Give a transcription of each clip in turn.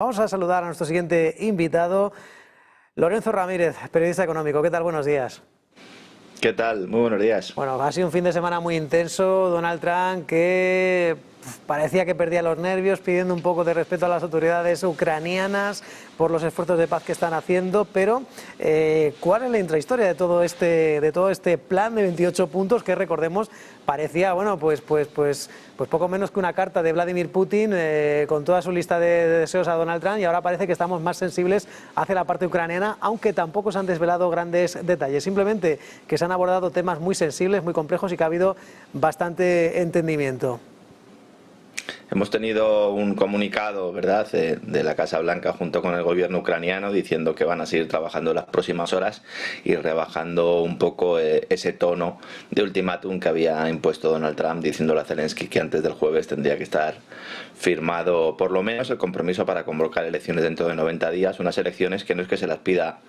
Vamos a saludar a nuestro siguiente invitado, Lorenzo Ramírez, periodista económico. ¿Qué tal? Buenos días. ¿Qué tal? Muy buenos días. Bueno, ha sido un fin de semana muy intenso. Donald Trump, que parecía que perdía los nervios, pidiendo un poco de respeto a las autoridades ucranianas por los esfuerzos de paz que están haciendo. Pero, ¿cuál es la intrahistoria de todo este plan de 28 puntos que, recordemos, parecía, bueno, pues poco menos que una carta de Vladimir Putin con toda su lista de deseos a Donald Trump, y ahora parece que estamos más sensibles hacia la parte ucraniana, aunque tampoco se han desvelado grandes detalles. Simplemente que se han abordado temas muy sensibles, muy complejos, y que ha habido bastante entendimiento. Hemos tenido un comunicado, ¿verdad?, de la Casa Blanca junto con el gobierno ucraniano diciendo que van a seguir trabajando las próximas horas y rebajando un poco ese tono de ultimátum que había impuesto Donald Trump, diciéndole a Zelensky que antes del jueves tendría que estar firmado por lo menos el compromiso para convocar elecciones dentro de 90 días, unas elecciones que no es que se las pida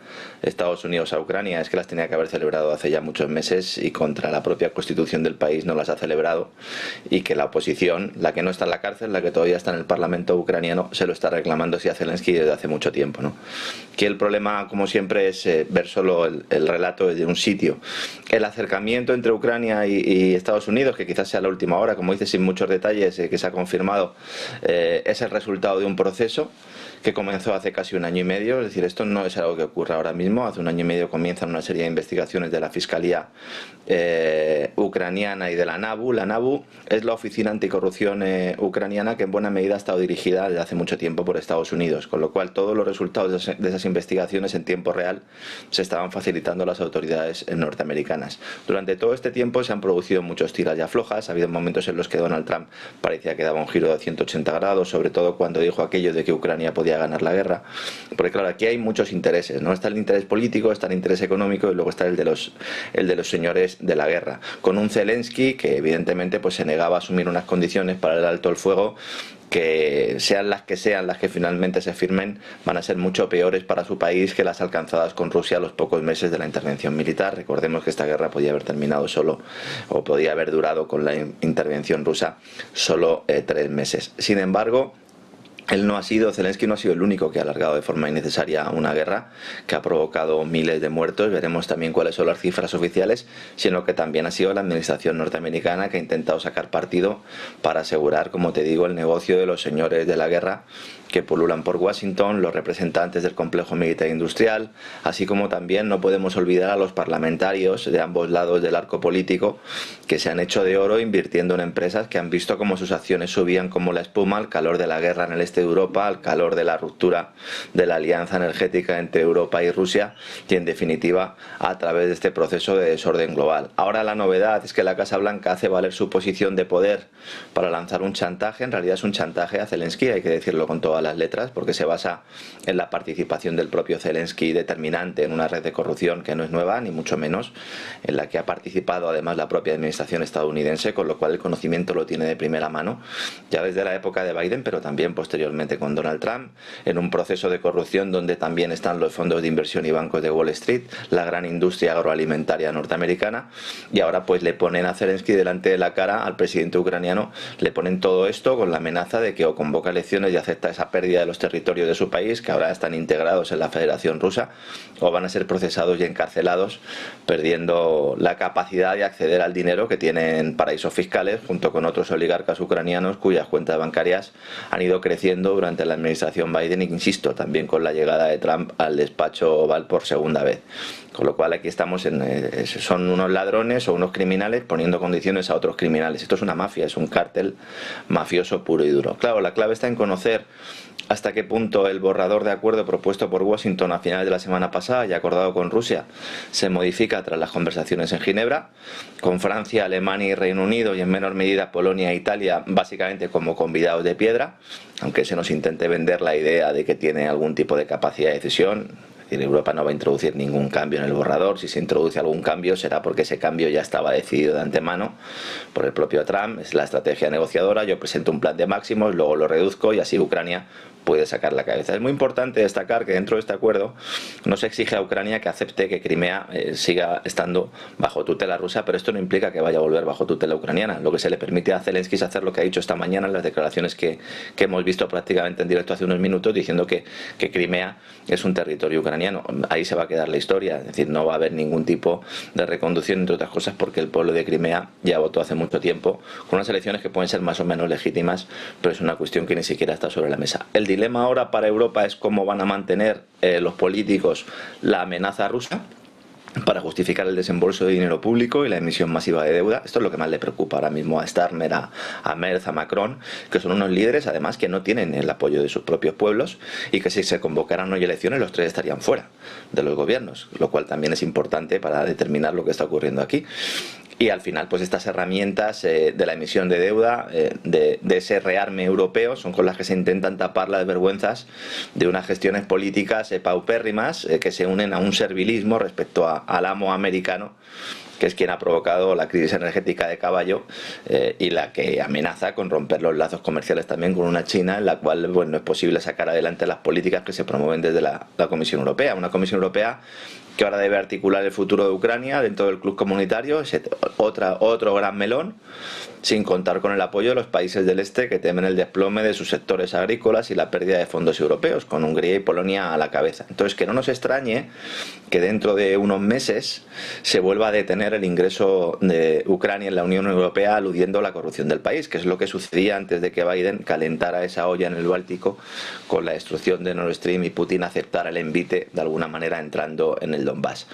Estados Unidos a Ucrania, es que las tenía que haber celebrado hace ya muchos meses y contra la propia constitución del país no las ha celebrado, y que la oposición, la que no está en la cárcel, la que todavía está en el Parlamento ucraniano, se lo está reclamando a Zelensky desde hace mucho tiempo, ¿no? Que el problema, como siempre, es ver solo el relato desde un sitio. El acercamiento entre Ucrania y Estados Unidos, que quizás sea la última hora, como dice, sin muchos detalles, que se ha confirmado, es el resultado de un proceso que comenzó hace casi un año y medio. Es decir, esto no es algo que ocurra ahora mismo. Hace un año y medio comienzan una serie de investigaciones de la Fiscalía ucraniana y de la NABU. La NABU es la Oficina Anticorrupción ucraniana, que en buena medida ha estado dirigida desde hace mucho tiempo por Estados Unidos, con lo cual todos los resultados de esas investigaciones en tiempo real se estaban facilitando a las autoridades norteamericanas. Durante todo este tiempo se han producido muchos tiras y aflojas. Ha habido momentos en los que Donald Trump parecía que daba un giro de 180 grados, sobre todo cuando dijo aquello de que Ucrania podía ganar la guerra, porque claro, aquí hay muchos intereses, ¿no? Está el interés político, está el interés económico y luego está el de los señores de la guerra, con un Zelensky que evidentemente pues se negaba a asumir unas condiciones para el alto el fuego que sean las que finalmente se firmen, van a ser mucho peores para su país que las alcanzadas con Rusia a los pocos meses de la intervención militar. Recordemos que esta guerra podía haber terminado solo, o podía haber durado con la intervención rusa solo 3 meses. Sin embargo, Zelensky no ha sido el único que ha alargado de forma innecesaria una guerra que ha provocado miles de muertos. Veremos también cuáles son las cifras oficiales, sino que también ha sido la administración norteamericana que ha intentado sacar partido para asegurar, como te digo, el negocio de los señores de la guerra que pululan por Washington, los representantes del complejo militar industrial, así como también no podemos olvidar a los parlamentarios de ambos lados del arco político que se han hecho de oro invirtiendo en empresas que han visto cómo sus acciones subían como la espuma al calor de la guerra en el este de Europa, al calor de la ruptura de la alianza energética entre Europa y Rusia, y en definitiva a través de este proceso de desorden global. Ahora la novedad es que la Casa Blanca hace valer su posición de poder para lanzar un chantaje. En realidad es un chantaje a Zelensky, hay que decirlo con todas las letras, porque se basa en la participación del propio Zelensky determinante en una red de corrupción que no es nueva, ni mucho menos, en la que ha participado además la propia administración estadounidense, con lo cual el conocimiento lo tiene de primera mano, ya desde la época de Biden, pero también posteriormente con Donald Trump, en un proceso de corrupción donde también están los fondos de inversión y bancos de Wall Street, la gran industria agroalimentaria norteamericana, y ahora pues le ponen a Zelensky delante de la cara al presidente ucraniano, le ponen todo esto con la amenaza de que o convoca elecciones y acepta esa pérdida de los territorios de su país, que ahora están integrados en la Federación Rusa, o van a ser procesados y encarcelados, perdiendo la capacidad de acceder al dinero que tienen paraísos fiscales, junto con otros oligarcas ucranianos cuyas cuentas bancarias han ido creciendo durante la administración Biden, insisto, también con la llegada de Trump al despacho Oval por segunda vez. Con lo cual aquí estamos son unos ladrones o unos criminales poniendo condiciones a otros criminales. Esto es una mafia, es un cártel mafioso puro y duro. Claro, la clave está en conocer hasta qué punto el borrador de acuerdo propuesto por Washington a finales de la semana pasada y acordado con Rusia se modifica tras las conversaciones en Ginebra, con Francia, Alemania y Reino Unido, y en menor medida Polonia e Italia, básicamente como convidados de piedra, aunque se nos intente vender la idea de que tiene algún tipo de capacidad de decisión. Europa no va a introducir ningún cambio en el borrador. Si se introduce algún cambio será porque ese cambio ya estaba decidido de antemano por el propio Trump. Es la estrategia negociadora: yo presento un plan de máximos, luego lo reduzco y así Ucrania puede sacar la cabeza. Es muy importante destacar que dentro de este acuerdo no se exige a Ucrania que acepte que Crimea siga estando bajo tutela rusa, pero esto no implica que vaya a volver bajo tutela ucraniana. Lo que se le permite a Zelensky es hacer lo que ha dicho esta mañana en las declaraciones que hemos visto prácticamente en directo hace unos minutos, diciendo que Crimea es un territorio ucraniano. Ahí se va a quedar la historia, es decir, no va a haber ningún tipo de reconducción, entre otras cosas porque el pueblo de Crimea ya votó hace mucho tiempo, con unas elecciones que pueden ser más o menos legítimas, pero es una cuestión que ni siquiera está sobre la mesa. El dilema ahora para Europa es cómo van a mantener los políticos la amenaza rusa para justificar el desembolso de dinero público y la emisión masiva de deuda. Esto es lo que más le preocupa ahora mismo a Starmer, a Merz, a Macron, que son unos líderes además que no tienen el apoyo de sus propios pueblos y que si se convocaran hoy elecciones los tres estarían fuera de los gobiernos, lo cual también es importante para determinar lo que está ocurriendo aquí. Y al final, pues estas herramientas de la emisión de deuda, de ese rearme europeo, son con las que se intentan tapar las vergüenzas de unas gestiones políticas paupérrimas que se unen a un servilismo respecto al amo americano, que es quien ha provocado la crisis energética de caballo y la que amenaza con romper los lazos comerciales también con una China en la cual no es posible sacar adelante las políticas que se promueven desde la Comisión Europea. Una Comisión Europea que ahora debe articular el futuro de Ucrania dentro del club comunitario, otro gran melón, sin contar con el apoyo de los países del este que temen el desplome de sus sectores agrícolas y la pérdida de fondos europeos, con Hungría y Polonia a la cabeza. Entonces, que no nos extrañe que dentro de unos meses se vuelva a detener el ingreso de Ucrania en la Unión Europea, aludiendo a la corrupción del país, que es lo que sucedía antes de que Biden calentara esa olla en el Báltico con la destrucción de Nord Stream y Putin aceptara el envite de alguna manera entrando en el Donbass.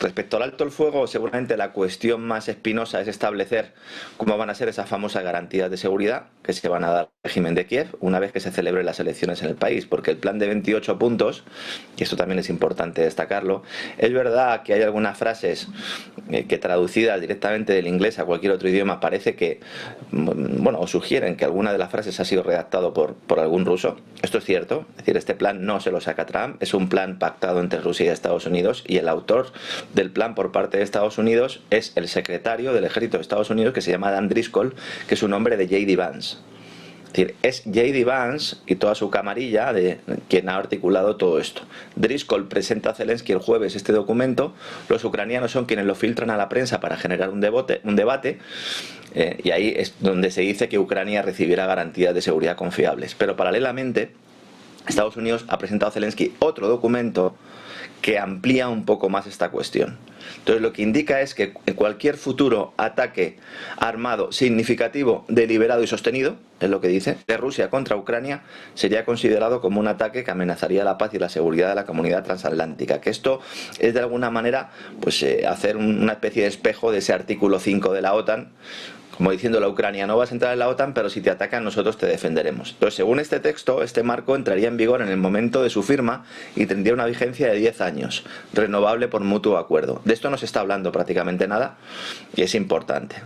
Respecto al alto el fuego, seguramente la cuestión más espinosa es establecer cómo van a ser esas famosas garantías de seguridad que se van a dar al régimen de Kiev una vez que se celebren las elecciones en el país, porque el plan de 28 puntos, y esto también es importante destacarlo, es verdad que hay algunas frases que traducidas directamente del inglés a cualquier otro idioma parece que, bueno, o sugieren que alguna de las frases ha sido redactado por algún ruso. Esto es cierto, es decir, este plan no se lo saca Trump, es un plan pactado entre Rusia y Estados Unidos, y el autor del plan por parte de Estados Unidos es el secretario del ejército de Estados Unidos, que se llama Dan Driscoll, que es un hombre de J.D. Vance. Es decir, es J.D. Vance y toda su camarilla de quien ha articulado todo esto. Driscoll presenta a Zelensky el jueves este documento, los ucranianos son quienes lo filtran a la prensa para generar un debate y ahí es donde se dice que Ucrania recibirá garantías de seguridad confiables. Pero paralelamente, Estados Unidos ha presentado a Zelensky otro documento que amplía un poco más esta cuestión. Entonces lo que indica es que en cualquier futuro ataque armado significativo, deliberado y sostenido, es lo que dice, de Rusia contra Ucrania, sería considerado como un ataque que amenazaría la paz y la seguridad de la comunidad transatlántica. Que esto es de alguna manera pues hacer una especie de espejo de ese artículo 5 de la OTAN, como diciendo la Ucrania, no vas a entrar en la OTAN, pero si te atacan nosotros te defenderemos. Entonces, según este texto, este marco entraría en vigor en el momento de su firma y tendría una vigencia de 10 años, renovable por mutuo acuerdo. De esto no se está hablando prácticamente nada y es importante,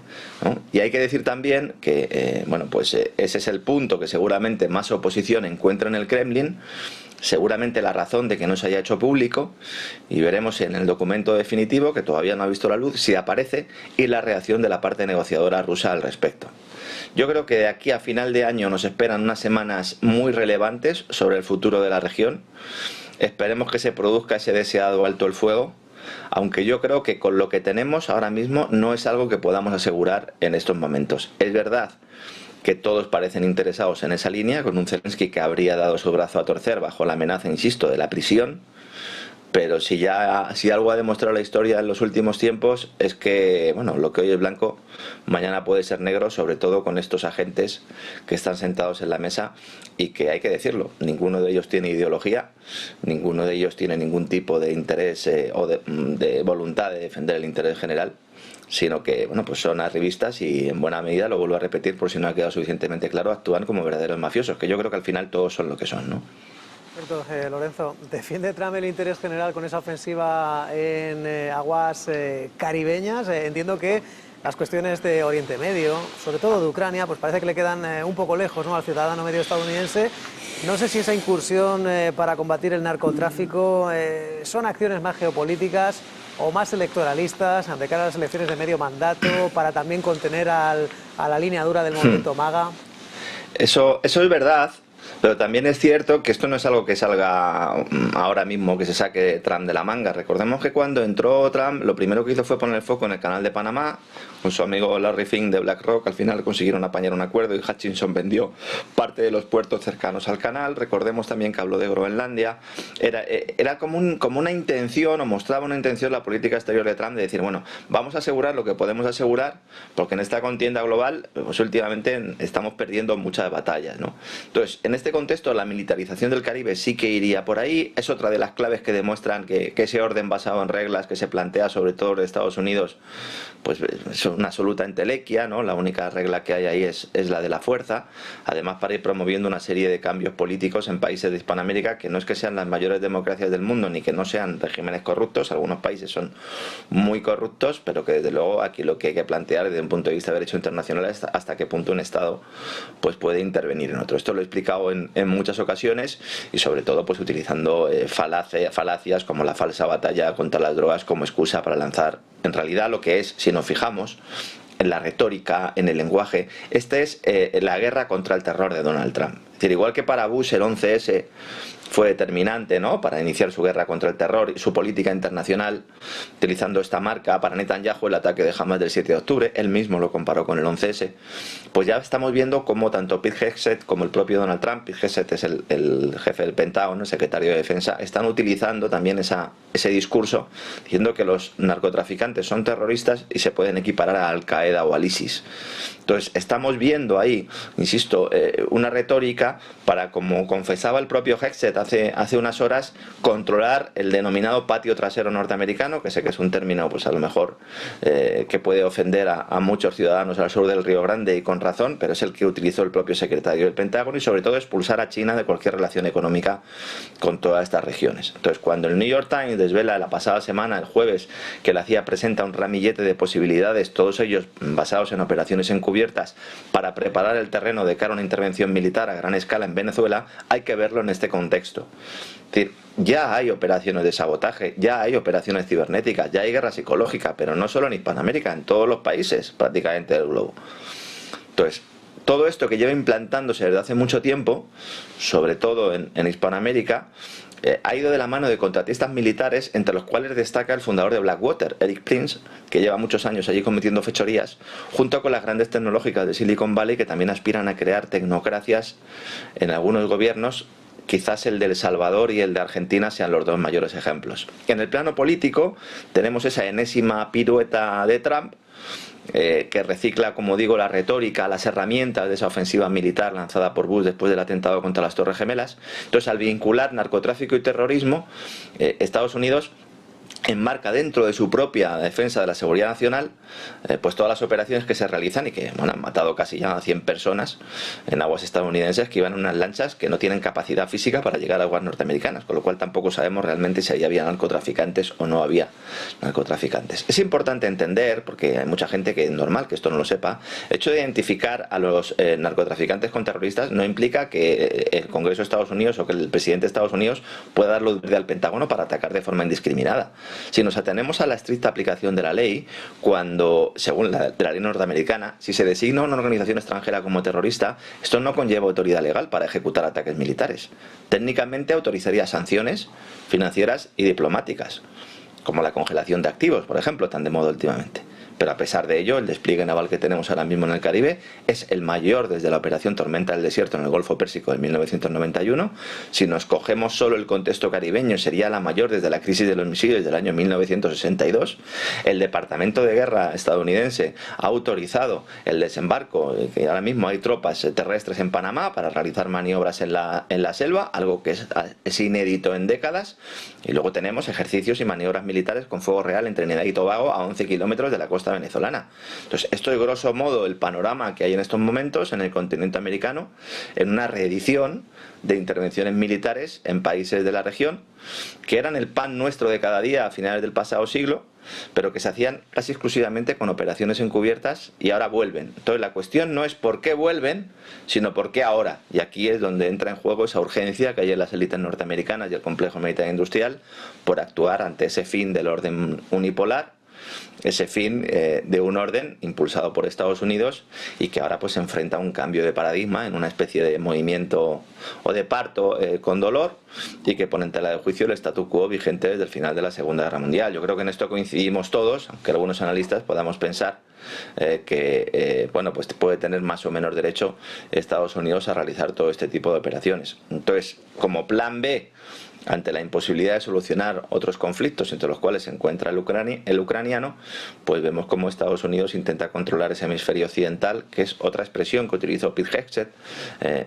¿no? Y hay que decir también que, ese es el punto que seguramente más oposición encuentra en el Kremlin. Seguramente la razón de que no se haya hecho público, y veremos en el documento definitivo, que todavía no ha visto la luz, si aparece, y la reacción de la parte negociadora rusa al respecto. Yo creo que de aquí a final de año nos esperan unas semanas muy relevantes sobre el futuro de la región. Esperemos que se produzca ese deseado alto el fuego, aunque yo creo que con lo que tenemos ahora mismo no es algo que podamos asegurar en estos momentos. Es verdad que todos parecen interesados en esa línea, con un Zelensky que habría dado su brazo a torcer bajo la amenaza, insisto, de la prisión. Pero si algo ha demostrado la historia en los últimos tiempos es que, bueno, lo que hoy es blanco, mañana puede ser negro, sobre todo con estos agentes que están sentados en la mesa y que, hay que decirlo, ninguno de ellos tiene ideología, ninguno de ellos tiene ningún tipo de interés o de voluntad de defender el interés general, sino que, bueno, pues son arribistas y en buena medida, lo vuelvo a repetir por si no ha quedado suficientemente claro, actúan como verdaderos mafiosos, que yo creo que al final todos son lo que son, ¿no? Lorenzo, ¿defiende Trump el interés general con esa ofensiva en aguas caribeñas? Entiendo que las cuestiones de Oriente Medio, sobre todo de Ucrania, pues parece que le quedan un poco lejos, ¿no?, al ciudadano medio estadounidense. No sé si esa incursión para combatir el narcotráfico son acciones más geopolíticas o más electoralistas de cara a las elecciones de medio mandato, para también contener a la línea dura del movimiento MAGA. Eso es verdad, Pero también es cierto que esto no es algo que salga ahora mismo, que se saque Trump de la manga. Recordemos que cuando entró Trump, lo primero que hizo fue poner el foco en el canal de Panamá, con su amigo Larry Fink de BlackRock. Al final consiguieron apañar un acuerdo y Hutchinson vendió parte de los puertos cercanos al canal. Recordemos también que habló de Groenlandia. Era como una intención, o mostraba una intención la política exterior de Trump de decir, bueno, vamos a asegurar lo que podemos asegurar, porque en esta contienda global, pues últimamente estamos perdiendo muchas batallas, ¿no? Entonces, en este contexto, la militarización del Caribe sí que iría por ahí. Es otra de las claves que demuestran que ese orden basado en reglas que se plantea sobre todo en Estados Unidos, pues es una absoluta entelequia, ¿no? La única regla que hay ahí es la de la fuerza. Además, para ir promoviendo una serie de cambios políticos en países de Hispanoamérica que no es que sean las mayores democracias del mundo ni que no sean regímenes corruptos. Algunos países son muy corruptos, pero que desde luego aquí lo que hay que plantear desde un punto de vista de derecho internacional es hasta qué punto un Estado pues puede intervenir en otro. Esto lo he explicado en muchas ocasiones y sobre todo pues utilizando falacias como la falsa batalla contra las drogas como excusa para lanzar en realidad lo que es, si nos fijamos en la retórica, en el lenguaje, esta es la guerra contra el terror de Donald Trump. Es decir, igual que para Bush el 11S fue determinante, ¿no?, para iniciar su guerra contra el terror y su política internacional, utilizando esta marca. Para Netanyahu el ataque de Hamas del 7 de octubre, él mismo lo comparó con el 11S, pues ya estamos viendo cómo tanto Pete Hegseth como el propio Donald Trump, Pete Hegseth es el jefe del Pentágono, el secretario de Defensa, están utilizando también ese discurso, diciendo que los narcotraficantes son terroristas y se pueden equiparar a Al-Qaeda o al ISIS. Entonces estamos viendo ahí, insisto, una retórica para, como confesaba el propio Hegseth hace unas horas, controlar el denominado patio trasero norteamericano, que sé que es un término pues a lo mejor que puede ofender a muchos ciudadanos al sur del Río Grande, y con razón, pero es el que utilizó el propio secretario del Pentágono, y sobre todo expulsar a China de cualquier relación económica con todas estas regiones. Entonces, cuando el New York Times desvela la pasada semana, el jueves, que la CIA presenta un ramillete de posibilidades, todos ellos basados en operaciones encubiertas para preparar el terreno de cara a una intervención militar a gran escala en Venezuela, hay que verlo en este contexto. Es decir, ya hay operaciones de sabotaje, ya hay operaciones cibernéticas, ya hay guerra psicológica, pero no solo en Hispanoamérica, en todos los países prácticamente del globo. Entonces, todo esto que lleva implantándose desde hace mucho tiempo, sobre todo en Hispanoamérica, ha ido de la mano de contratistas militares, entre los cuales destaca el fundador de Blackwater, Eric Prince, que lleva muchos años allí cometiendo fechorías, junto con las grandes tecnológicas de Silicon Valley, que también aspiran a crear tecnocracias en algunos gobiernos. Quizás el de El Salvador y el de Argentina sean los dos mayores ejemplos. En el plano político tenemos esa enésima pirueta de Trump, que recicla, como digo, la retórica, las herramientas de esa ofensiva militar lanzada por Bush después del atentado contra las Torres Gemelas. Entonces, al vincular narcotráfico y terrorismo, Estados Unidos enmarca dentro de su propia defensa de la seguridad nacional pues todas las operaciones que se realizan y que, bueno, han matado casi ya a 100 personas en aguas estadounidenses, que iban en unas lanchas que no tienen capacidad física para llegar a aguas norteamericanas, con lo cual tampoco sabemos realmente si ahí había narcotraficantes o no había narcotraficantes. Es importante entender, porque hay mucha gente que es normal que esto no lo sepa, el hecho de identificar a los narcotraficantes con terroristas no implica que el Congreso de Estados Unidos o que el presidente de Estados Unidos pueda dar luz verde al Pentágono para atacar de forma indiscriminada. Si nos atenemos a la estricta aplicación de la ley, cuando, según la ley norteamericana, si se designa una organización extranjera como terrorista, esto no conlleva autoridad legal para ejecutar ataques militares. Técnicamente autorizaría sanciones financieras y diplomáticas, como la congelación de activos, por ejemplo, tan de moda últimamente. Pero a pesar de ello, el despliegue naval que tenemos ahora mismo en el Caribe es el mayor desde la operación Tormenta del Desierto en el Golfo Pérsico de 1991. Si nos cogemos solo el contexto caribeño, sería la mayor desde la crisis de los misiles del año 1962. El Departamento de Guerra estadounidense ha autorizado el desembarco, que ahora mismo hay tropas terrestres en Panamá para realizar maniobras en la selva, algo que es inédito en décadas. Y luego tenemos ejercicios y maniobras militares con fuego real en Trinidad y Tobago a 11 kilómetros de la costa venezolana. Entonces, esto es grosso modo el panorama que hay en estos momentos en el continente americano, en una reedición de intervenciones militares en países de la región que eran el pan nuestro de cada día a finales del pasado siglo, pero que se hacían casi exclusivamente con operaciones encubiertas, y ahora vuelven. Entonces, la cuestión no es por qué vuelven, sino por qué ahora. Y aquí es donde entra en juego esa urgencia que hay en las élites norteamericanas y el complejo militar industrial por actuar ante ese fin del orden unipolar, ese fin de un orden impulsado por Estados Unidos y que ahora pues se enfrenta a un cambio de paradigma en una especie de movimiento o de parto con dolor, y que pone en tela de juicio el statu quo vigente desde el final de la Segunda Guerra Mundial. Yo creo que en esto coincidimos todos, aunque algunos analistas podamos pensar bueno, pues puede tener más o menos derecho Estados Unidos a realizar todo este tipo de operaciones. Entonces, como plan B, ante la imposibilidad de solucionar otros conflictos entre los cuales se encuentra el ucraniano, pues vemos cómo Estados Unidos intenta controlar ese hemisferio occidental, que es otra expresión que utilizó Pete Hegseth,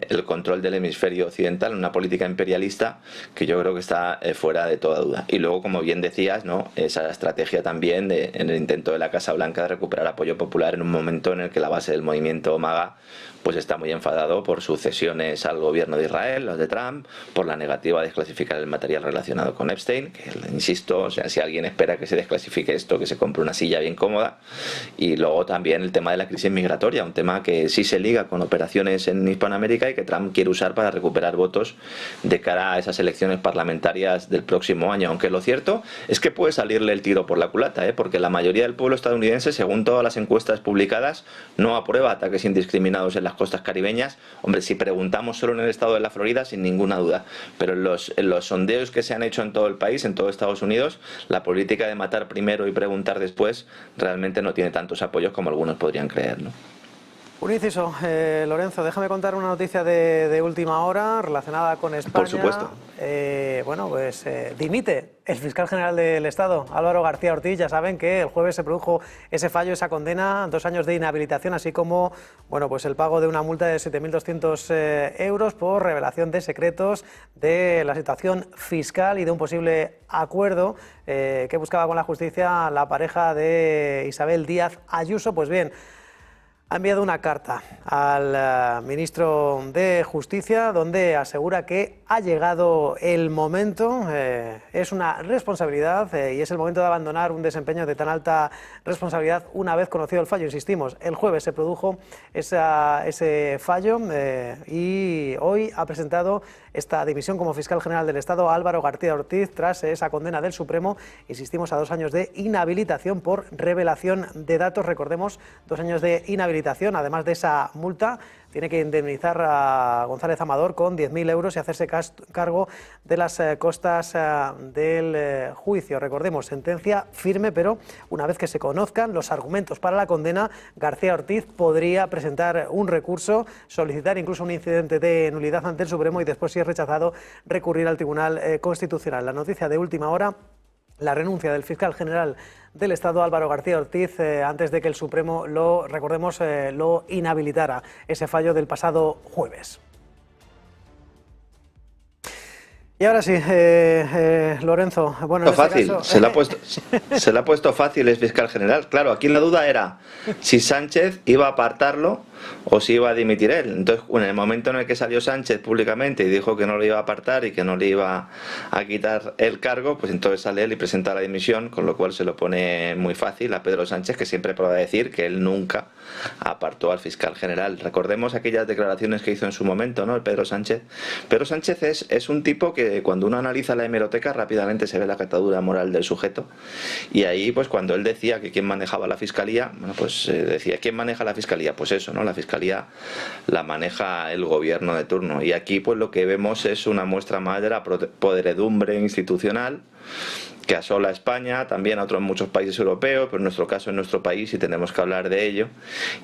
el control del hemisferio occidental, una política imperialista que yo creo que está fuera de toda duda. Y luego, como bien decías, ¿no?, esa estrategia también en el intento de la Casa Blanca de recuperar apoyo popular en un momento en el que la base del movimiento MAGA pues está muy enfadado por sus cesiones al gobierno de Israel, los de Trump, por la negativa a desclasificar el material relacionado con Epstein, que insisto, o sea, si alguien espera que se desclasifique esto, que se compre una silla bien cómoda. Y luego también el tema de la crisis migratoria, un tema que sí se liga con operaciones en Hispanoamérica y que Trump quiere usar para recuperar votos de cara a esas elecciones parlamentarias del próximo año, aunque lo cierto es que puede salirle el tiro por la culata, porque la mayoría del pueblo estadounidense, según todas las encuestas publicadas, no aprueba ataques indiscriminados en las costas caribeñas. Hombre, si preguntamos solo en el estado de la Florida, sin ninguna duda, pero en los sondeos que se han hecho en todo el país, en todo Estados Unidos, la política de matar primero y preguntar después realmente no tiene tantos apoyos como algunos podrían creer, ¿no? Un inciso, Lorenzo, déjame contar una noticia de última hora relacionada con España. Por supuesto. Bueno, pues dimite el fiscal general del Estado, Álvaro García Ortiz. Ya saben que el jueves se produjo ese fallo, esa condena, 2 años de inhabilitación, así como, bueno, pues el pago de una multa de 7.200 euros por revelación de secretos de la situación fiscal y de un posible acuerdo que buscaba con la justicia la pareja de Isabel Díaz Ayuso. Pues bien, ha enviado una carta al ministro de Justicia donde asegura que ha llegado el momento, es una responsabilidad y es el momento de abandonar un desempeño de tan alta responsabilidad una vez conocido el fallo. Insistimos, el jueves se produjo ese fallo y hoy ha presentado esta dimisión como fiscal general del Estado Álvaro García Ortiz tras esa condena del Supremo, insistimos, a 2 años de inhabilitación por revelación de datos. Recordemos, 2 años de inhabilitación, además de esa multa. Tiene que indemnizar a González Amador con 10.000 euros y hacerse cargo de las costas del juicio. Recordemos, sentencia firme, pero una vez que se conozcan los argumentos para la condena, García Ortiz podría presentar un recurso, solicitar incluso un incidente de nulidad ante el Supremo y después, si es rechazado, recurrir al Tribunal Constitucional. La noticia de última hora: la renuncia del fiscal general del Estado, Álvaro García Ortiz, antes de que el Supremo, recordemos, lo inhabilitara, ese fallo del pasado jueves. Y ahora sí, Lorenzo, bueno, en fácil, este caso... se le ha puesto fácil el fiscal general. Claro, aquí la duda era si Sánchez iba a apartarlo o si iba a dimitir él. Entonces, en el momento en el que salió Sánchez públicamente y dijo que no lo iba a apartar y que no le iba a quitar el cargo, pues entonces sale él y presenta la dimisión, con lo cual se lo pone muy fácil a Pedro Sánchez, que siempre prueba decir que él nunca apartó al fiscal general. Recordemos aquellas declaraciones que hizo en su momento, ¿no?, el Pedro Sánchez. Pedro Sánchez es un tipo que cuando uno analiza la hemeroteca rápidamente se ve la catadura moral del sujeto, y ahí pues cuando él decía que quién manejaba la fiscalía, bueno, pues decía, ¿quién maneja la fiscalía? Pues eso, ¿no?, la fiscalía la maneja el gobierno de turno. Y aquí pues lo que vemos es una muestra más de la podredumbre institucional que asola a España, también a otros muchos países europeos, pero en nuestro caso, en nuestro país, y tenemos que hablar de ello,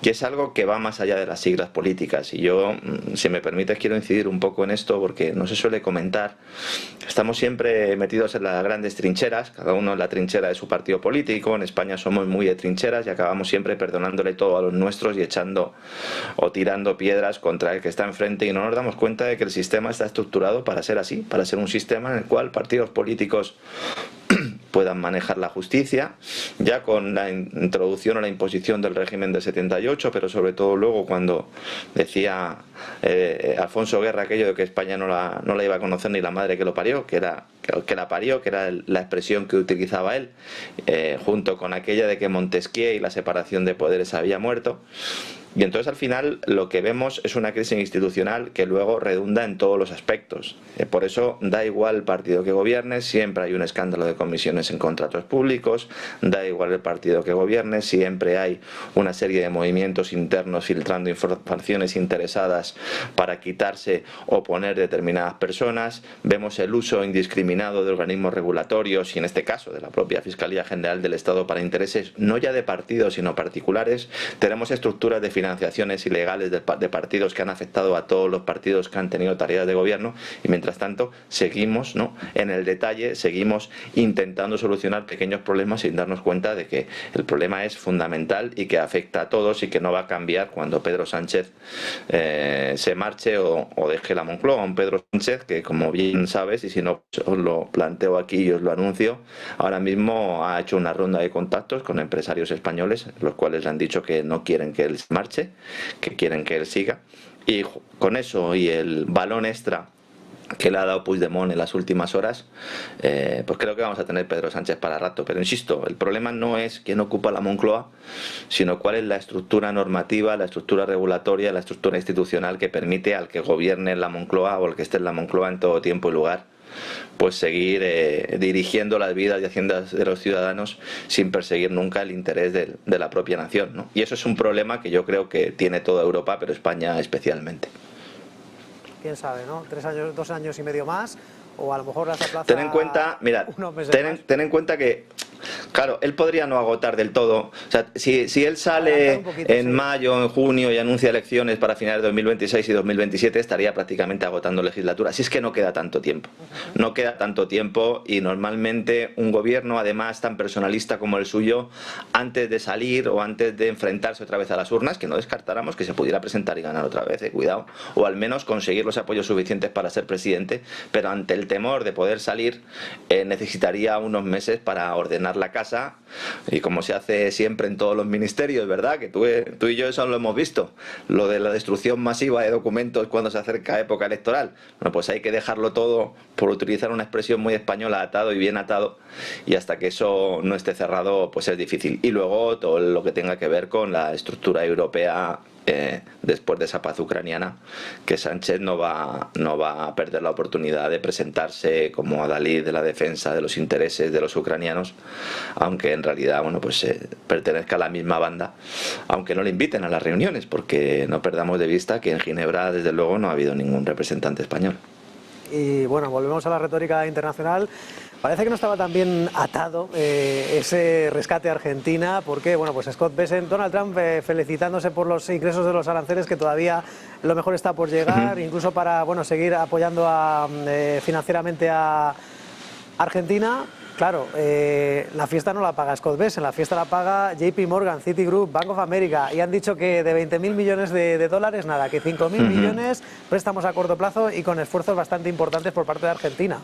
y es algo que va más allá de las siglas políticas. Y yo, si me permites, quiero incidir un poco en esto porque no se suele comentar. Estamos siempre metidos en las grandes trincheras, cada uno en la trinchera de su partido político. En España somos muy de trincheras y acabamos siempre perdonándole todo a los nuestros y echando o tirando piedras contra el que está enfrente, y no nos damos cuenta de que el sistema está estructurado para ser así, para ser un sistema en el cual partidos políticos puedan manejar la justicia, ya con la introducción o la imposición del régimen del 78, pero sobre todo luego cuando decía Alfonso Guerra aquello de que España no la iba a conocer ni la madre que lo parió, que la parió, que era la expresión que utilizaba él, junto con aquella de que Montesquieu y la separación de poderes había muerto. Y entonces al final lo que vemos es una crisis institucional que luego redunda en todos los aspectos. Por eso da igual el partido que gobierne, siempre hay un escándalo de comisiones en contratos públicos, da igual el partido que gobierne, siempre hay una serie de movimientos internos filtrando informaciones interesadas para quitarse o poner determinadas personas, vemos el uso indiscriminado de organismos regulatorios y en este caso de la propia Fiscalía General del Estado para intereses no ya de partidos sino particulares, tenemos estructuras de financiaciones ilegales de partidos que han afectado a todos los partidos que han tenido tareas de gobierno y mientras tanto seguimos, ¿no?, en el detalle, seguimos intentando solucionar pequeños problemas sin darnos cuenta de que el problema es fundamental y que afecta a todos y que no va a cambiar cuando Pedro Sánchez se marche o deje la Moncloa. Un Pedro Sánchez que, como bien sabes, y si no os lo planteo aquí y os lo anuncio, ahora mismo ha hecho una ronda de contactos con empresarios españoles, los cuales le han dicho que no quieren que él se marche, que quieren que él siga, y con eso y el balón extra que le ha dado Puigdemont en las últimas horas, pues creo que vamos a tener Pedro Sánchez para rato. Pero insisto, el problema no es quién ocupa la Moncloa, sino cuál es la estructura normativa, la estructura regulatoria, la estructura institucional que permite al que gobierne en la Moncloa o al que esté en la Moncloa en todo tiempo y lugar, pues seguir dirigiendo las vidas y haciendas de los ciudadanos sin perseguir nunca el interés de la propia nación, ¿no? Y eso es un problema que yo creo que tiene toda Europa, pero España especialmente. Quién sabe, ¿no? 3 años, 2 años y medio más, o a lo mejor las aplaza. Ten en cuenta, mira, ten en cuenta que, claro, él podría no agotar del todo. O sea, si él sale en mayo, en junio y anuncia elecciones para finales de 2026 y 2027, estaría prácticamente agotando legislatura. Si es que no queda tanto tiempo. No queda tanto tiempo y normalmente un gobierno, además tan personalista como el suyo, antes de salir o antes de enfrentarse otra vez a las urnas, que no descartáramos que se pudiera presentar y ganar otra vez, cuidado, o al menos conseguir los apoyos suficientes para ser presidente, pero ante el temor de poder salir, necesitaría unos meses para ordenar la casa, y como se hace siempre en todos los ministerios, ¿verdad? Que tú y yo eso lo hemos visto, lo de la destrucción masiva de documentos cuando se acerca época electoral. Bueno, pues hay que dejarlo todo, por utilizar una expresión muy española, atado y bien atado, y hasta que eso no esté cerrado, pues es difícil. Y luego todo lo que tenga que ver con la estructura europea después de esa paz ucraniana, que Sánchez no va a perder la oportunidad de presentarse como adalid de la defensa de los intereses de los ucranianos, aunque en realidad, bueno, pues pertenezca a la misma banda, aunque no le inviten a las reuniones, porque no perdamos de vista que en Ginebra desde luego no ha habido ningún representante español. Y bueno, volvemos a la retórica internacional. Parece que no estaba tan bien atado ese rescate a Argentina, porque bueno, pues Scott Bessent, Donald Trump felicitándose por los ingresos de los aranceles, que todavía lo mejor está por llegar, incluso para seguir apoyando financieramente a Argentina. Claro, la fiesta no la paga Scott Bessent, la fiesta la paga JP Morgan, Citigroup, Bank of America, y han dicho que de 20.000 millones de dólares, nada, que 5.000 millones, préstamos a corto plazo y con esfuerzos bastante importantes por parte de Argentina.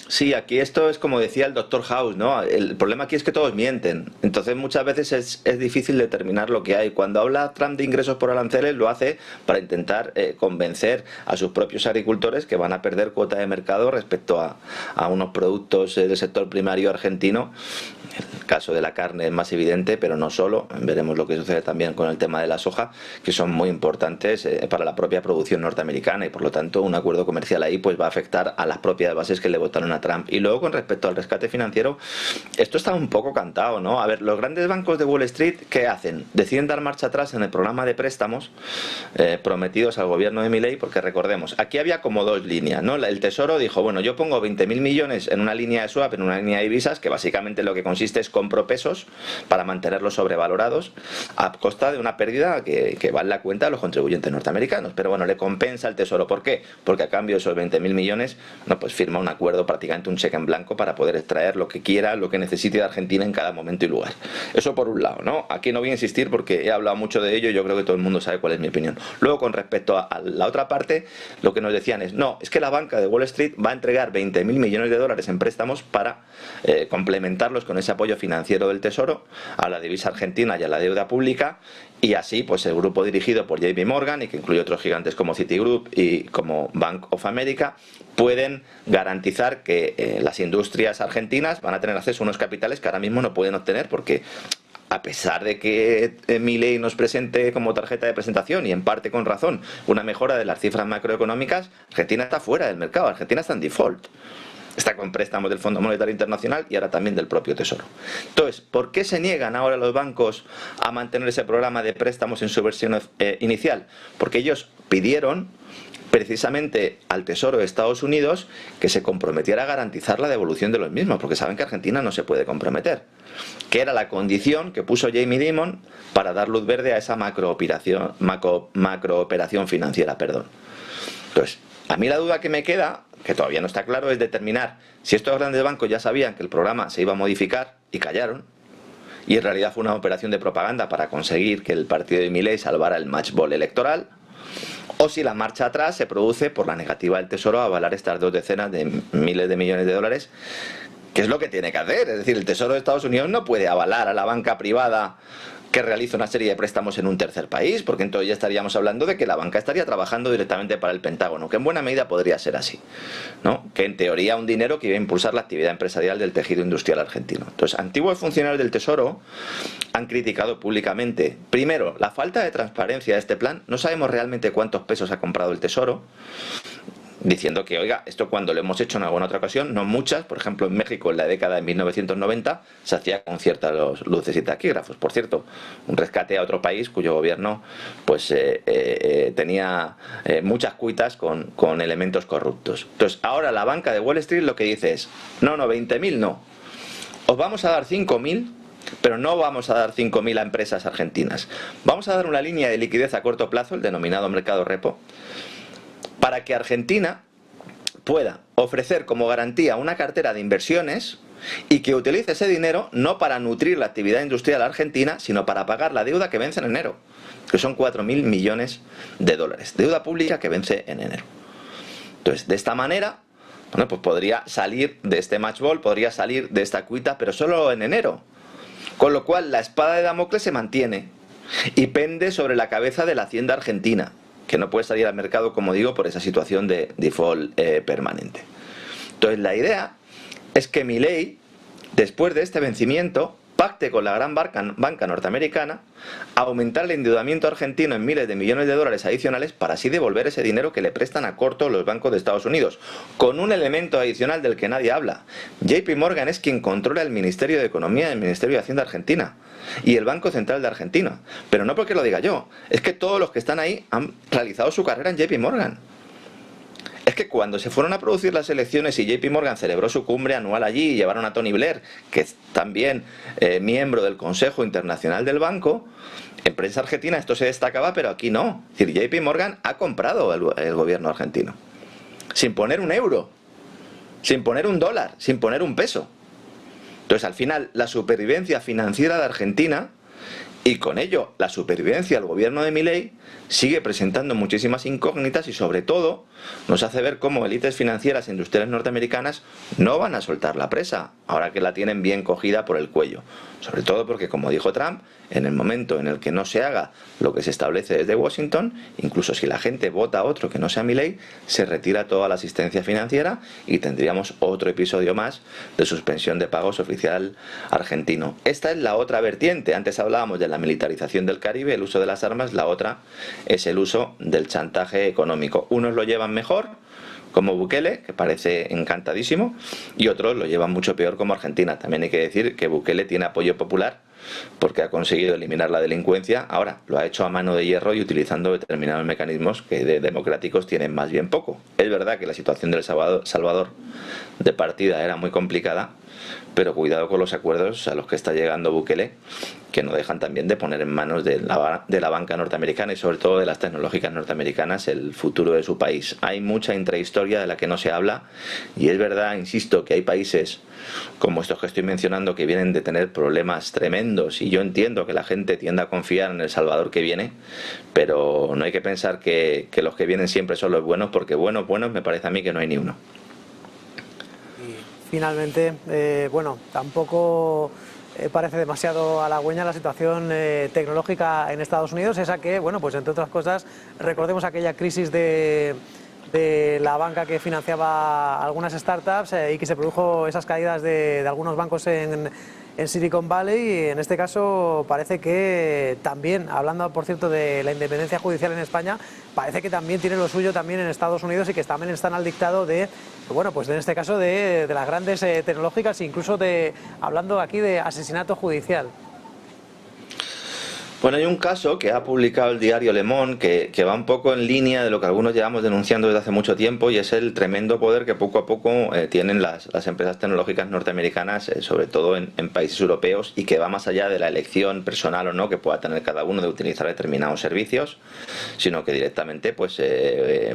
Sí, aquí esto es como decía el Dr. House, ¿no? El problema aquí es que todos mienten. Entonces muchas veces es difícil determinar lo que hay. Cuando habla Trump de ingresos por aranceles lo hace para intentar convencer a sus propios agricultores que van a perder cuota de mercado respecto a unos productos del sector primario argentino. El caso de la carne es más evidente, pero no solo. Veremos lo que sucede también con el tema de la soja, que son muy importantes para la propia producción norteamericana y por lo tanto un acuerdo comercial ahí pues va a afectar a las propias bases que le votaron a Trump. Y luego con respecto al rescate financiero, esto está un poco cantado, ¿no? A ver, los grandes bancos de Wall Street, ¿qué hacen? Deciden dar marcha atrás en el programa de préstamos prometidos al gobierno de Milei, porque recordemos, aquí había como dos líneas, ¿no? El Tesoro dijo, bueno, yo pongo 20.000 millones en una línea de swap, en una línea de divisas, que básicamente lo que consiste es compro pesos para mantenerlos sobrevalorados a costa de una pérdida que va en la cuenta de los contribuyentes norteamericanos. Pero bueno, le compensa el Tesoro. ¿Por qué? Porque a cambio de esos 20.000 millones, no, pues firma un acuerdo, prácticamente un cheque en blanco para poder extraer lo que quiera, lo que necesite de Argentina en cada momento y lugar. Eso por un lado, ¿no? Aquí no voy a insistir porque he hablado mucho de ello y yo creo que todo el mundo sabe cuál es mi opinión. Luego, con respecto a la otra parte, lo que nos decían es, no, es que la banca de Wall Street va a entregar 20.000 millones de dólares en préstamos para complementarlos con ese apoyo financiero del Tesoro a la divisa argentina y a la deuda pública, y así pues el grupo dirigido por JP Morgan, y que incluye otros gigantes como Citigroup y como Bank of America, pueden garantizar que las industrias argentinas van a tener acceso a unos capitales que ahora mismo no pueden obtener porque a pesar de que Milei nos presente como tarjeta de presentación, y en parte con razón, una mejora de las cifras macroeconómicas, Argentina está fuera del mercado, Argentina está en default. Está con préstamos del Fondo Monetario Internacional y ahora también del propio Tesoro. Entonces, ¿por qué se niegan ahora los bancos a mantener ese programa de préstamos en su versión inicial? Porque ellos pidieron precisamente al Tesoro de Estados Unidos que se comprometiera a garantizar la devolución de los mismos, porque saben que Argentina no se puede comprometer, que era la condición que puso Jamie Dimon para dar luz verde a esa macrooperación financiera. Entonces, a mí la duda que me queda, que todavía no está claro, es determinar si estos grandes bancos ya sabían que el programa se iba a modificar y callaron, y en realidad fue una operación de propaganda para conseguir que el partido de Milei salvara el match ball electoral, o si la marcha atrás se produce por la negativa del Tesoro a avalar estas 2 decenas de miles de millones de dólares, que es lo que tiene que hacer. Es decir, el Tesoro de Estados Unidos no puede avalar a la banca privada que realiza una serie de préstamos en un tercer país, porque entonces ya estaríamos hablando de que la banca estaría trabajando directamente para el Pentágono, que en buena medida podría ser así, ¿no? Que en teoría un dinero que iba a impulsar la actividad empresarial del tejido industrial argentino. Entonces, antiguos funcionarios del Tesoro han criticado públicamente, primero, la falta de transparencia de este plan. No sabemos realmente cuántos pesos ha comprado el Tesoro, diciendo que, oiga, esto cuando lo hemos hecho en alguna otra ocasión, no muchas, por ejemplo en México en la década de 1990 se hacía con ciertas luces y taquígrafos. Por cierto, un rescate a otro país cuyo gobierno pues tenía muchas cuitas con elementos corruptos. Entonces ahora la banca de Wall Street lo que dice es, no, 20.000 no, os vamos a dar 5.000, pero no vamos a dar 5.000 a empresas argentinas, vamos a dar una línea de liquidez a corto plazo, el denominado mercado repo, para que Argentina pueda ofrecer como garantía una cartera de inversiones y que utilice ese dinero no para nutrir la actividad industrial argentina, sino para pagar la deuda que vence en enero, que son 4.000 millones de dólares, deuda pública que vence en enero. Entonces, de esta manera, bueno, pues podría salir de este match ball, podría salir de esta cuita, pero solo en enero. Con lo cual, la espada de Damocles se mantiene y pende sobre la cabeza de la Hacienda argentina, que no puede salir al mercado, como digo, por esa situación de default permanente. Entonces la idea es que Milei, después de este vencimiento, pacte con la gran banca norteamericana aumentar el endeudamiento argentino en miles de millones de dólares adicionales para así devolver ese dinero que le prestan a corto los bancos de Estados Unidos, con un elemento adicional del que nadie habla. JP Morgan es quien controla el Ministerio de Economía y el Ministerio de Hacienda Argentina y el Banco Central de Argentina, pero no porque lo diga yo, es que todos los que están ahí han realizado su carrera en JP Morgan. Es que cuando se fueron a producir las elecciones y JP Morgan celebró su cumbre anual allí y llevaron a Tony Blair, que es también miembro del Consejo Internacional del Banco, en prensa argentina esto se destacaba, pero aquí no. Es decir, JP Morgan ha comprado el gobierno argentino, sin poner un euro, sin poner un dólar, sin poner un peso. Entonces, al final, la supervivencia financiera de Argentina y con ello la supervivencia del gobierno de Milei sigue presentando muchísimas incógnitas y sobre todo nos hace ver cómo élites financieras e industriales norteamericanas no van a soltar la presa, ahora que la tienen bien cogida por el cuello. Sobre todo porque, como dijo Trump, en el momento en el que no se haga lo que se establece desde Washington, incluso si la gente vota a otro que no sea Milei, se retira toda la asistencia financiera y tendríamos otro episodio más de suspensión de pagos oficial argentino. Esta es la otra vertiente. Antes hablábamos de la militarización del Caribe, el uso de las armas. La otra es el uso del chantaje económico. Unos lo llevan mejor, como Bukele, que parece encantadísimo, y otros lo llevan mucho peor, como Argentina. También hay que decir que Bukele tiene apoyo popular porque ha conseguido eliminar la delincuencia. Ahora lo ha hecho a mano de hierro y utilizando determinados mecanismos que de democráticos tienen más bien poco. Es verdad que la situación del Salvador de partida era muy complicada, pero cuidado con los acuerdos a los que está llegando Bukele, que no dejan también de poner en manos de la banca norteamericana y sobre todo de las tecnológicas norteamericanas el futuro de su país. Hay mucha intrahistoria de la que no se habla y es verdad, insisto, que hay países como estos que estoy mencionando que vienen de tener problemas tremendos y yo entiendo que la gente tienda a confiar en El Salvador que viene, pero no hay que pensar que los que vienen siempre son los buenos, porque buenos me parece a mí que no hay ni uno. Finalmente, bueno, tampoco parece demasiado halagüeña la situación tecnológica en Estados Unidos, esa que, bueno, pues entre otras cosas, recordemos aquella crisis de de la banca que financiaba algunas startups y que se produjo esas caídas de algunos bancos en Silicon Valley, y en este caso parece que también, hablando por cierto de la independencia judicial en España, parece que también tiene lo suyo también en Estados Unidos y que también están al dictado de, bueno, pues en este caso de las grandes tecnológicas, incluso hablando aquí de asesinato judicial. Bueno, hay un caso que ha publicado el diario Le Monde que va un poco en línea de lo que algunos llevamos denunciando desde hace mucho tiempo, y es el tremendo poder que poco a poco tienen las empresas tecnológicas norteamericanas, sobre todo en países europeos, y que va más allá de la elección personal o no que pueda tener cada uno de utilizar determinados servicios, sino que directamente, pues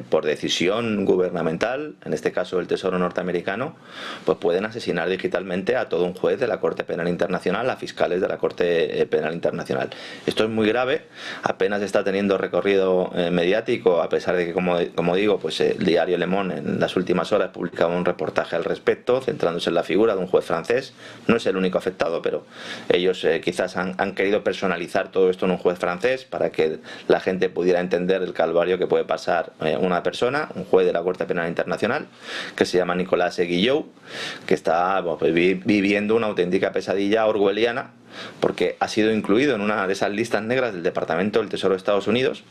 por decisión gubernamental, en este caso el Tesoro norteamericano, pues pueden asesinar digitalmente a todo un juez de la Corte Penal Internacional, a fiscales de la Corte Penal Internacional. Esto es muy grave, apenas está teniendo recorrido mediático, a pesar de que, como digo, pues el diario Le Monde en las últimas horas publicaba un reportaje al respecto, centrándose en la figura de un juez francés. No es el único afectado, pero ellos quizás han querido personalizar todo esto en un juez francés para que la gente pudiera entender el calvario que puede pasar una persona, un juez de la Corte Penal Internacional, que se llama Nicolas Guillot, que está viviendo una auténtica pesadilla orwelliana, porque ha sido incluido en una de esas listas negras del Departamento del Tesoro de Estados Unidos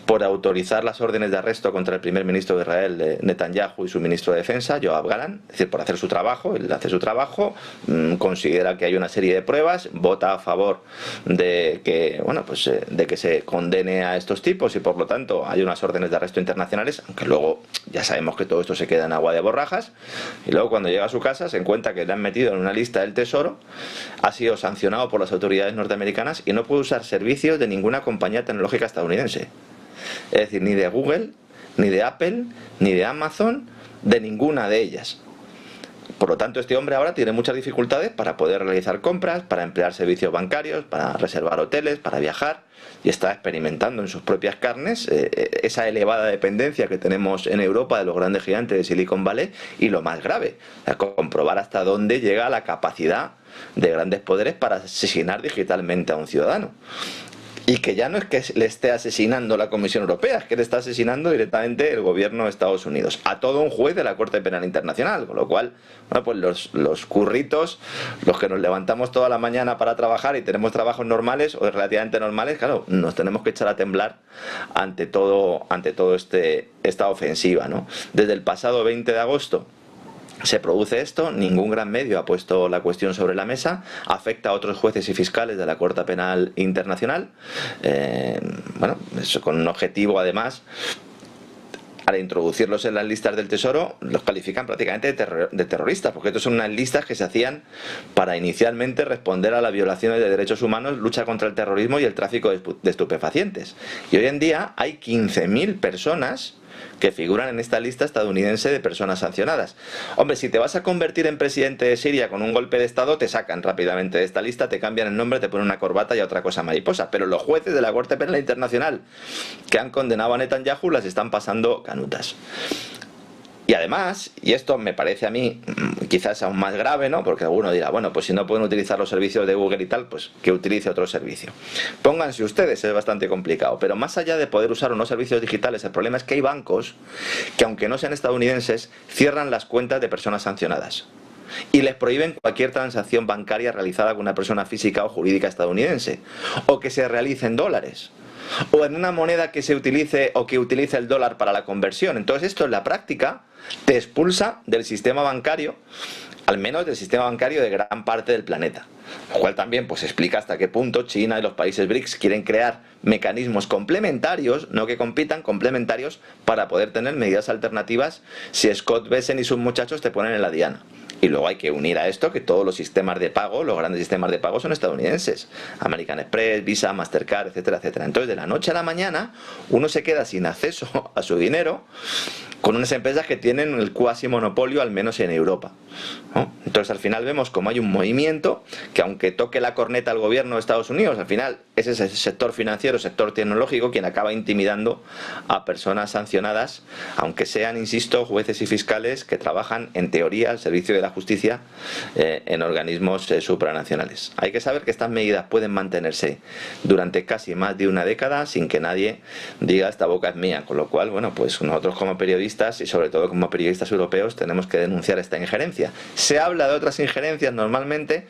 por autorizar las órdenes de arresto contra el primer ministro de Israel, Netanyahu, y su ministro de Defensa, Yoav Gallant. Es decir, por hacer su trabajo. Él hace su trabajo, considera que hay una serie de pruebas, vota a favor de que, bueno, pues de que se condene a estos tipos, y por lo tanto hay unas órdenes de arresto internacionales, aunque luego ya sabemos que todo esto se queda en agua de borrajas, y luego cuando llega a su casa se encuentra que le han metido en una lista del Tesoro, ha sido sancionado por las autoridades norteamericanas y no puede usar servicios de ninguna compañía tecnológica estadounidense. Es decir, ni de Google, ni de Apple, ni de Amazon, de ninguna de ellas. Por lo tanto, este hombre ahora tiene muchas dificultades para poder realizar compras, para emplear servicios bancarios, para reservar hoteles, para viajar, y está experimentando en sus propias carnes esa elevada dependencia que tenemos en Europa de los grandes gigantes de Silicon Valley, y lo más grave, comprobar hasta dónde llega la capacidad de grandes poderes para asesinar digitalmente a un ciudadano. Y que ya no es que le esté asesinando la Comisión Europea, es que le está asesinando directamente el gobierno de Estados Unidos, a todo un juez de la Corte Penal Internacional. Con lo cual, bueno, pues los curritos, los que nos levantamos toda la mañana para trabajar y tenemos trabajos normales o relativamente normales, claro, nos tenemos que echar a temblar ante todo esta ofensiva, ¿no? Desde el pasado 20 de agosto se produce esto, ningún gran medio ha puesto la cuestión sobre la mesa, afecta a otros jueces y fiscales de la Corte Penal Internacional, bueno, eso con un objetivo además. Al introducirlos en las listas del Tesoro, los califican prácticamente de terroristas, porque estos son unas listas que se hacían para inicialmente responder a las violaciones de derechos humanos, lucha contra el terrorismo y el tráfico de estupefacientes. Y hoy en día hay 15.000 personas que figuran en esta lista estadounidense de personas sancionadas. Hombre, si te vas a convertir en presidente de Siria con un golpe de Estado, te sacan rápidamente de esta lista, te cambian el nombre, te ponen una corbata y otra cosa mariposa. Pero los jueces de la Corte Penal Internacional que han condenado a Netanyahu las están pasando canutas. Y además, y esto me parece a mí quizás aún más grave, ¿no? Porque alguno dirá, bueno, pues si no pueden utilizar los servicios de Google y tal, pues que utilice otro servicio. Pónganse ustedes, es bastante complicado. Pero más allá de poder usar unos servicios digitales, el problema es que hay bancos que, aunque no sean estadounidenses, cierran las cuentas de personas sancionadas y les prohíben cualquier transacción bancaria realizada con una persona física o jurídica estadounidense, o que se realice en dólares, o en una moneda que se utilice o que utilice el dólar para la conversión. Entonces esto en la práctica te expulsa del sistema bancario, al menos del sistema bancario de gran parte del planeta. Lo cual también pues explica hasta qué punto China y los países BRICS quieren crear mecanismos complementarios, no que compitan, complementarios, para poder tener medidas alternativas si Scott Bessent y sus muchachos te ponen en la diana. Y luego hay que unir a esto que todos los sistemas de pago, los grandes sistemas de pago son estadounidenses. American Express, Visa, Mastercard, etcétera, etcétera. Entonces de la noche a la mañana uno se queda sin acceso a su dinero con unas empresas que tienen el cuasi monopolio, al menos en Europa, ¿no? Entonces al final vemos como hay un movimiento que aunque toque la corneta al gobierno de Estados Unidos, al final es ese sector financiero, sector tecnológico, quien acaba intimidando a personas sancionadas, aunque sean, insisto, jueces y fiscales que trabajan en teoría al servicio de la justicia en organismos supranacionales. Hay que saber que estas medidas pueden mantenerse durante casi más de una década sin que nadie diga esta boca es mía, con lo cual, bueno, pues nosotros como periodistas y sobre todo como periodistas europeos tenemos que denunciar esta injerencia. Se habla de otras injerencias normalmente,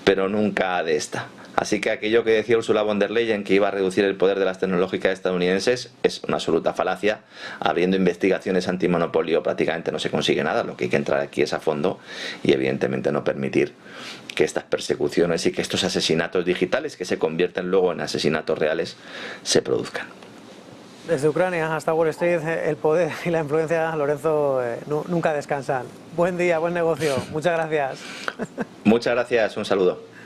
pero nunca de esta. Así que aquello que decía Ursula von der Leyen, que iba a reducir el poder de las tecnológicas estadounidenses, es una absoluta falacia. Abriendo investigaciones antimonopolio prácticamente no se consigue nada. Lo que hay que entrar aquí es a fondo y evidentemente no permitir que estas persecuciones y que estos asesinatos digitales, que se convierten luego en asesinatos reales, se produzcan. Desde Ucrania hasta Wall Street, el poder y la influencia, Lorenzo, nunca descansan. Buen día, buen negocio. Muchas gracias. Muchas gracias, un saludo.